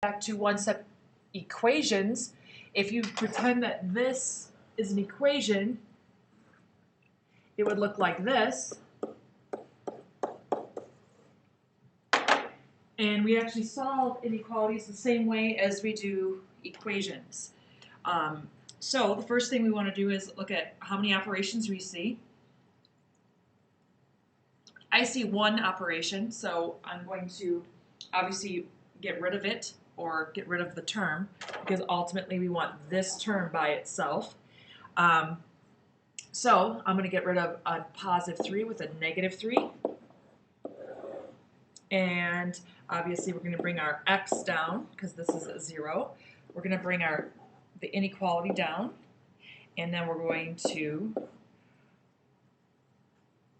back to one-step equations. If you pretend that this is an equation, it would look like this. And we actually solve inequalities the same way as we do equations. So the first thing we want to do is look at how many operations we see. I see one operation, so I'm going to obviously get rid of it or get rid of the term, because ultimately we want this term by itself. So I'm going to get rid of a positive 3 with a negative 3. And obviously we're going to bring our x down because this is a 0. We're going to bring the inequality down, and then we're going to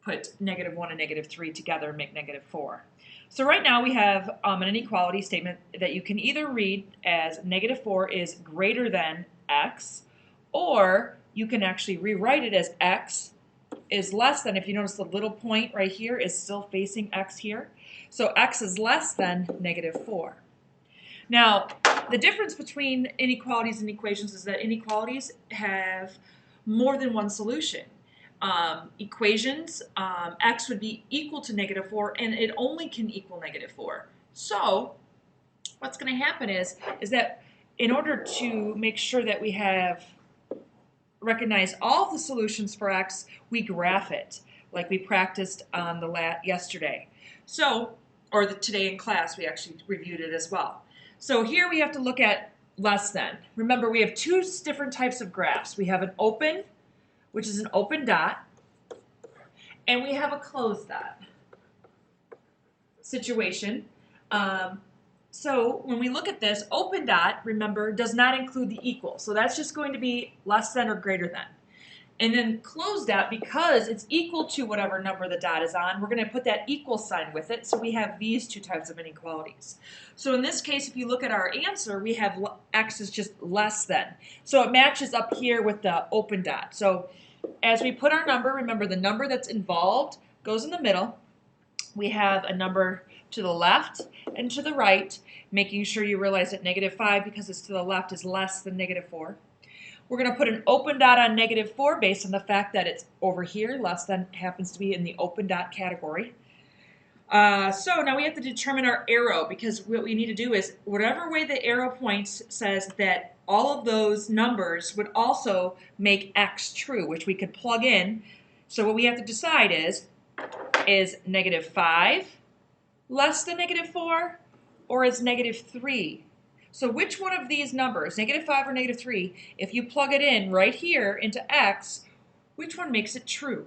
put negative 1 and negative 3 together and make negative 4. So right now we have an inequality statement that you can either read as negative 4 is greater than x, or you can actually rewrite it as x is less than, if you notice the little point right here is still facing x here. So x is less than negative 4. Now, the difference between inequalities and equations is that inequalities have more than one solution. Equations, x would be equal to negative 4, and it only can equal negative 4. So what's going to happen is that in order to make sure that we have recognize all the solutions for x, we graph it, like we practiced on the yesterday. So, or today in class, we actually reviewed it as well. So here we have to look at less than. Remember, we have two different types of graphs. We have an open, which is an open dot, and we have a closed dot situation. So when we look at this, open dot, remember, does not include the equal. So that's just going to be less than or greater than. And then closed dot, because it's equal to whatever number the dot is on, we're going to put that equal sign with it. So we have these two types of inequalities. So in this case, if you look at our answer, we have x is just less than. So it matches up here with the open dot. So as we put our number, remember the number that's involved goes in the middle. We have a number to the left and to the right, making sure you realize that negative 5, because it's to the left, is less than negative 4. We're going to put an open dot on negative 4 based on the fact that it's over here. Less than happens to be in the open dot category. So now we have to determine our arrow, because what we need to do is whatever way the arrow points says that all of those numbers would also make x true, which we could plug in. So what we have to decide is negative 5 less than negative 4, or is negative 3? So which one of these numbers, negative 5 or negative 3, if you plug it in right here into x, which one makes it true?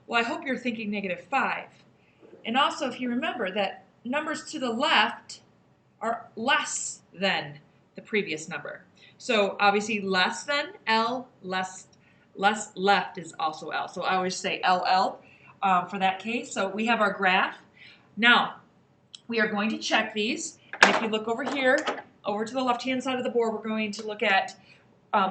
Well, I hope you're thinking negative 5. And also, if you remember that numbers to the left are less than the previous number. So obviously less than L, less left is also L. So I always say LL for that case. So we have our graph. Now, we are going to check these. And if you look over here, over to the left-hand side of the board, we're going to look at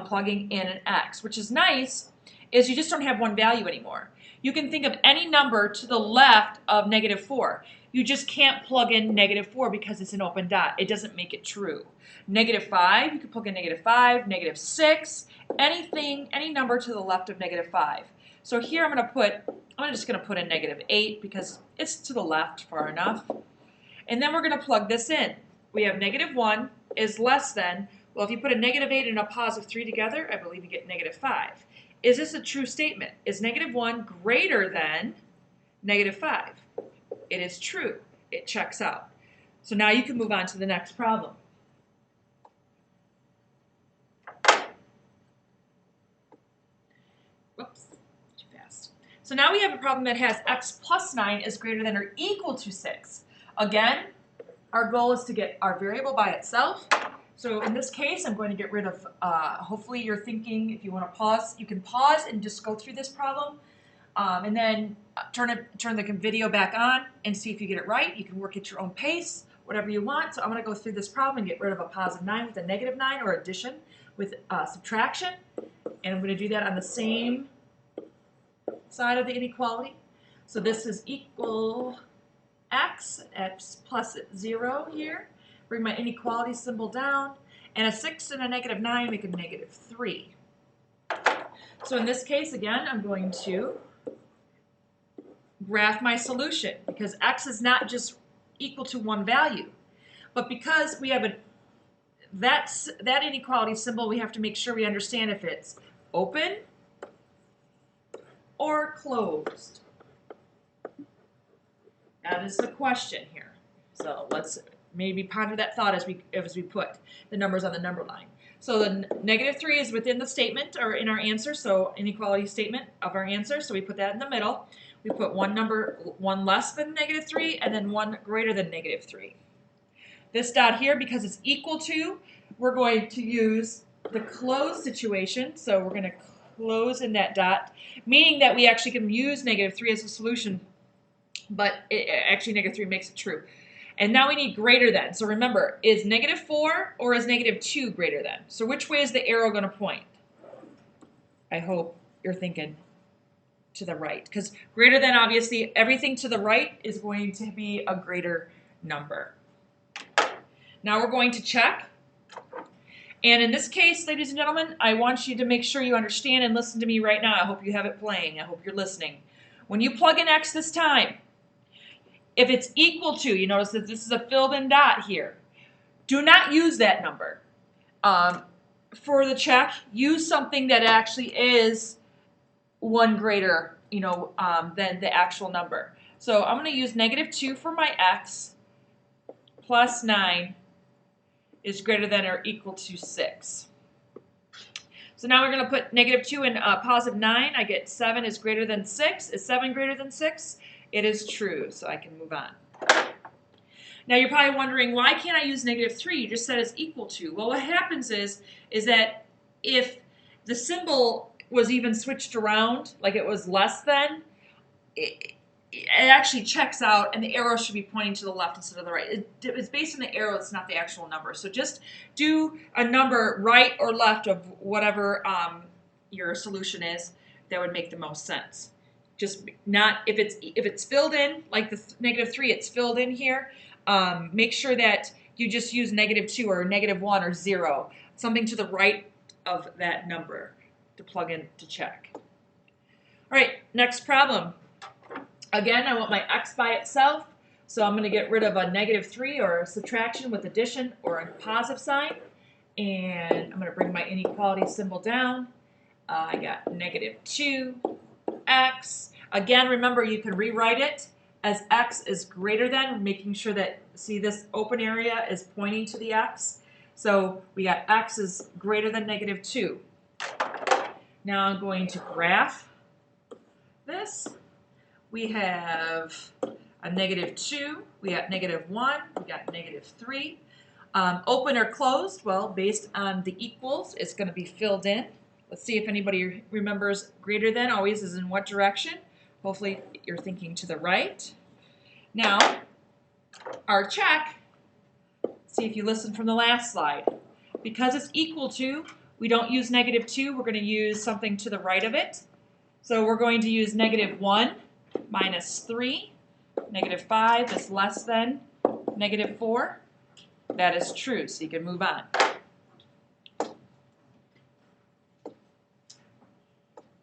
plugging in an x. Which is nice, is you just don't have one value anymore. You can think of any number to the left of negative 4. You just can't plug in negative 4 because it's an open dot. It doesn't make it true. Negative 5, you can plug in negative 5, negative 6, anything, any number to the left of negative 5. So here I'm just going to put in negative 8 because it's to the left far enough. And then we're going to plug this in. We have negative 1 is less than, well, if you put a negative 8 and a positive 3 together, I believe you get negative 5. Is this a true statement? Is negative 1 greater than negative 5? It is true. It checks out. So now you can move on to the next problem. Whoops, too fast. So now we have a problem that has x plus 9 is greater than or equal to 6. Again, our goal is to get our variable by itself. So in this case, I'm going to get rid of, hopefully you're thinking, if you want to pause, you can pause and just go through this problem. And then turn the video back on and see if you get it right. You can work at your own pace, whatever you want. So I'm going to go through this problem and get rid of a positive 9 with a negative 9, or addition with subtraction. And I'm going to do that on the same side of the inequality. So this is equal x plus 0 here. bring my inequality symbol down, and a 6 and a -9 make a -3. So in this case, again, I'm going to graph my solution because x is not just equal to one value, but because we have that inequality symbol, we have to make sure we understand if it's open or closed. That is the question here. So let's maybe ponder that thought as we put the numbers on the number line. So the -3 is within the statement or in our answer, so inequality statement of our answer. So we put that in the middle. We put one less than -3 and then one greater than -3. This dot here, because it's equal to, we're going to use the closed situation. So we're going to close in that dot, meaning that we actually can use -3 as a solution, but actually -3 makes it true. And now we need greater than. So remember, is -4 or is -2 greater than? So which way is the arrow going to point? I hope you're thinking to the right, because greater than, obviously, everything to the right is going to be a greater number. Now we're going to check. And in this case, ladies and gentlemen, I want you to make sure you understand and listen to me right now. I hope you have it playing. I hope you're listening. When you plug in x this time, if it's equal to, you notice that this is a filled-in dot here. Do not use that number. For the check, use something that actually is one greater, than the actual number. So I'm going to use -2 for my x plus 9 is greater than or equal to 6. So now we're going to put -2 and positive 9. I get 7 is greater than 6. Is 7 greater than 6? It is true, so I can move on. Now you're probably wondering, why can't I use -3? You just said it's equal to. Well, what happens is that if the symbol was even switched around, like it was less than, it actually checks out, and the arrow should be pointing to the left instead of the right. It's based on the arrow, it's not the actual number. So just do a number right or left of whatever your solution is. That would make the most sense. Just not, if it's filled in, like the -3, it's filled in here, make sure that you just use -2 or -1 or 0, something to the right of that number to plug in to check. All right, next problem. Again, I want my x by itself, so I'm going to get rid of a -3 or a subtraction with addition or a positive sign, and I'm going to bring my inequality symbol down. I got -2x. Again, remember, you can rewrite it as x is greater than, making sure that, see, this open area is pointing to the x. So we got x is greater than -2. Now I'm going to graph this. We have a -2, we got -1, we got -3. Open or closed? Well, based on the equals, it's going to be filled in. Let's see if anybody remembers greater than always is in what direction. Hopefully you're thinking to the right. Now, our check, see if you listened from the last slide. Because it's equal to, we don't use -2, we're going to use something to the right of it. So we're going to use -1 minus 3. -5 is less than -4. That is true, so you can move on.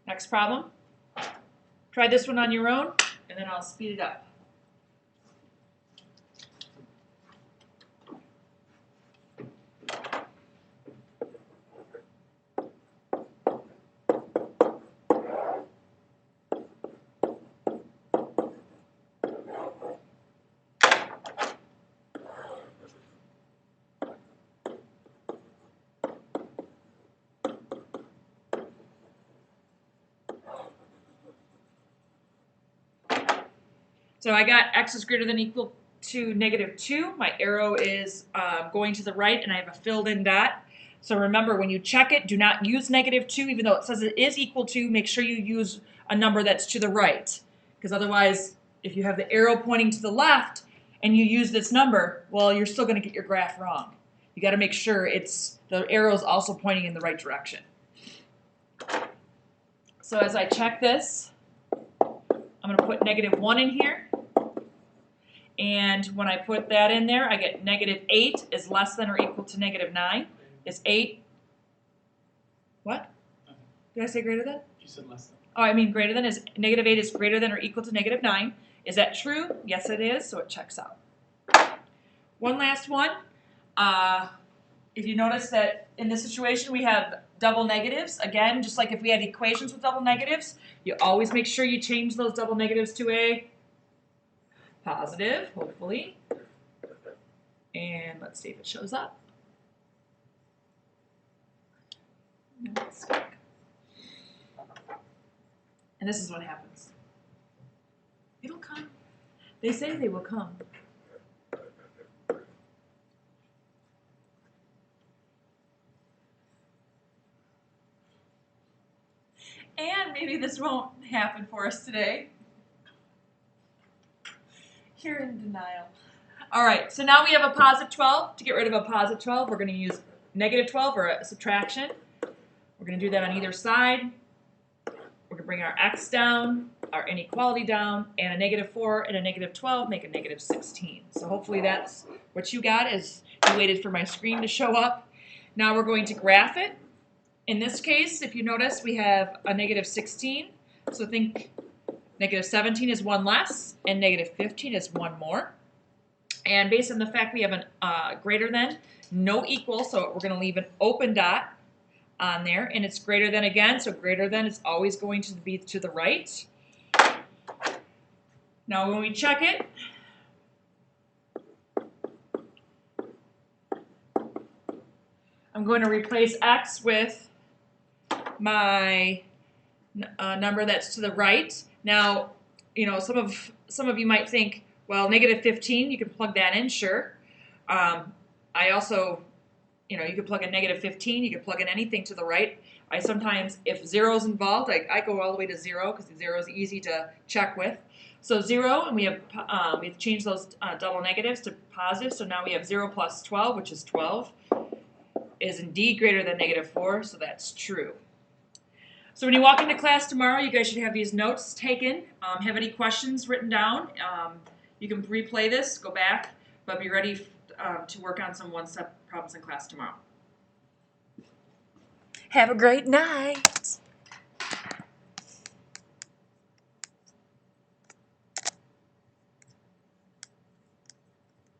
Next problem. Try this one on your own, and then I'll speed it up. So I got x is greater than or equal to -2. My arrow is going to the right, and I have a filled-in dot. So remember, when you check it, do not use -2, even though it says it is equal to. Make sure you use a number that's to the right, because otherwise, if you have the arrow pointing to the left and you use this number, well, you're still going to get your graph wrong. You got to make sure the arrow is also pointing in the right direction. So as I check this, I'm going to put -1 in here. And when I put that in there, I get negative 8 is less than or equal to negative 9. Is 8, what? Did I say greater than? You said less than. Oh, I mean greater than is negative 8 is greater than or equal to negative 9. Is that true? Yes, it is, so it checks out. One last one. If you notice that in this situation we have double negatives, again, just like if we had equations with double negatives, you always make sure you change those double negatives to a positive, hopefully. And let's see if it shows up. No, it's stuck. And this is what happens. It'll come. They say they will come. And maybe this won't happen for us today. You're in denial. All right, so now we have a positive 12. To get rid of a positive 12, we're going to use negative 12 or a subtraction. We're going to do that on either side. We're going to bring our x down, our inequality down, and a negative 4 and a negative 12 make a negative 16. So hopefully that's what you got as you waited for my screen to show up. Now we're going to graph it. In this case, if you notice, we have a negative 16. So think negative 17 is 1 less, and negative 15 is 1 more. And based on the fact we have a greater than, no equal, so we're going to leave an open dot on there, and it's greater than again, so greater than is always going to be to the right. Now when we check it, I'm going to replace x with my number that's to the right. Now, you know, some of you might think, well, negative 15, you can plug that in, sure. I also, you know, you could plug in negative 15, you could plug in anything to the right. I sometimes, if 0 is involved, I go all the way to 0 because 0 is easy to check with. So 0, and we've changed those double negatives to positive, so now we have 0 plus 12, which is 12, is indeed greater than negative 4, so that's true. So when you walk into class tomorrow, you guys should have these notes taken. Have any questions written down? You can replay this, go back, but be ready to work on some one-step problems in class tomorrow. Have a great night.